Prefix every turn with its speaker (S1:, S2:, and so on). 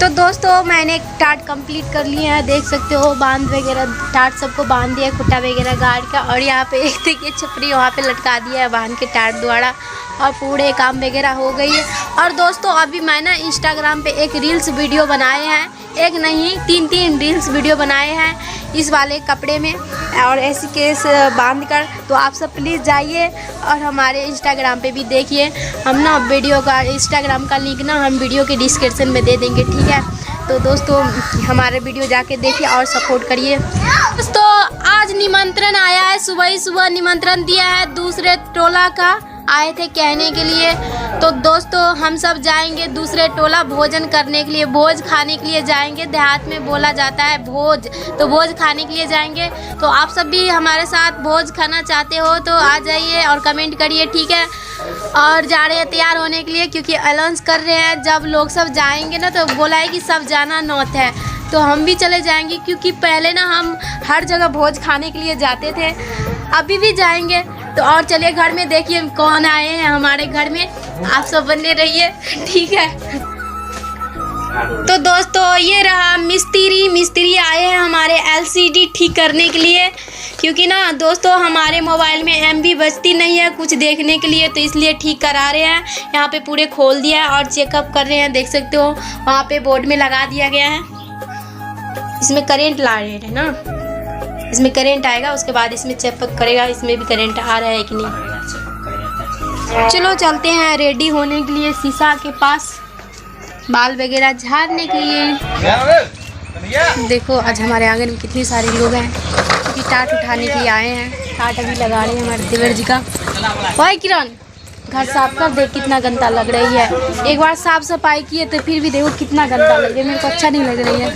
S1: तो दोस्तों मैंने टाट कंप्लीट कर लिया है, देख सकते हो बांध वगैरह टाट सबको बांध दिया है, खुट्टा वगैरह गाड़ का। और यहाँ पे एक देखिए छपरी वहाँ पे लटका दिया है बांध के टाट द्वारा, और पूरे काम वगैरह हो गई है। और दोस्तों अभी मैं ना इंस्टाग्राम पे एक रील्स वीडियो बनाए हैं, एक नहीं 3 रील्स वीडियो बनाए हैं इस वाले कपड़े में और ऐसी केस बांध कर। तो आप सब प्लीज़ जाइए और हमारे इंस्टाग्राम पे भी देखिए। हम ना वीडियो का इंस्टाग्राम का लिंक ना हम वीडियो के डिस्क्रिप्शन में दे देंगे, ठीक है। तो दोस्तों हमारे वीडियो जाके देखिए और सपोर्ट करिए। दोस्तों आज निमंत्रण आया है, सुबह ही सुबह निमंत्रण दिया है, दूसरे टोला का आए थे कहने के लिए। तो दोस्तों हम सब जाएंगे दूसरे टोला भोजन करने के लिए, भोज खाने के लिए जाएंगे। देहात में बोला जाता है भोज, तो भोज खाने के लिए जाएंगे। तो आप सब भी हमारे साथ भोज खाना चाहते हो तो आ जाइए और कमेंट करिए, ठीक है। और जा रहे हैं तैयार होने के लिए क्योंकि अनाउंस कर रहे हैं जब लोग सब जाएंगे ना तो बोला है कि सब जाना नौत है, तो हम भी चले जाएंगे क्योंकि पहले ना हम हर जगह भोज खाने के लिए जाते थे, अभी भी जाएंगे। तो और चलिए घर में देखिए कौन आए हैं हमारे घर में, आप सब बने रहिए, ठीक है। तो दोस्तों ये रहा मिस्त्री आए हैं हमारे LCD ठीक करने के लिए, क्योंकि ना दोस्तों हमारे मोबाइल में MB बचती नहीं है कुछ देखने के लिए, तो इसलिए ठीक करा रहे हैं। यहाँ पे पूरे खोल दिया है और चेकअप कर रहे हैं, देख सकते हो वहाँ पे बोर्ड में लगा दिया गया है। इसमें करेंट ला रहे हैं ना, इसमें करंट आएगा, उसके बाद इसमें चेकअप करेगा इसमें भी करंट आ रहा है कि नहीं। चलो चलते हैं रेडी होने के लिए शीशा के पास बाल वगैरह झाड़ने के लिए। देखो आज हमारे आंगन में कितने सारे लोग हैं क्योंकि टाट उठाने के लिए आए हैं। टाट अभी लगा रहे हैं हमारे देवर जी का। ओए किरण घर साफ कर देख कितना गंदा लग रही है। एक बार साफ सफाई किए तो फिर भी देखो कितना गंदा लग रहा है, मेरे को अच्छा नहीं लग रही है।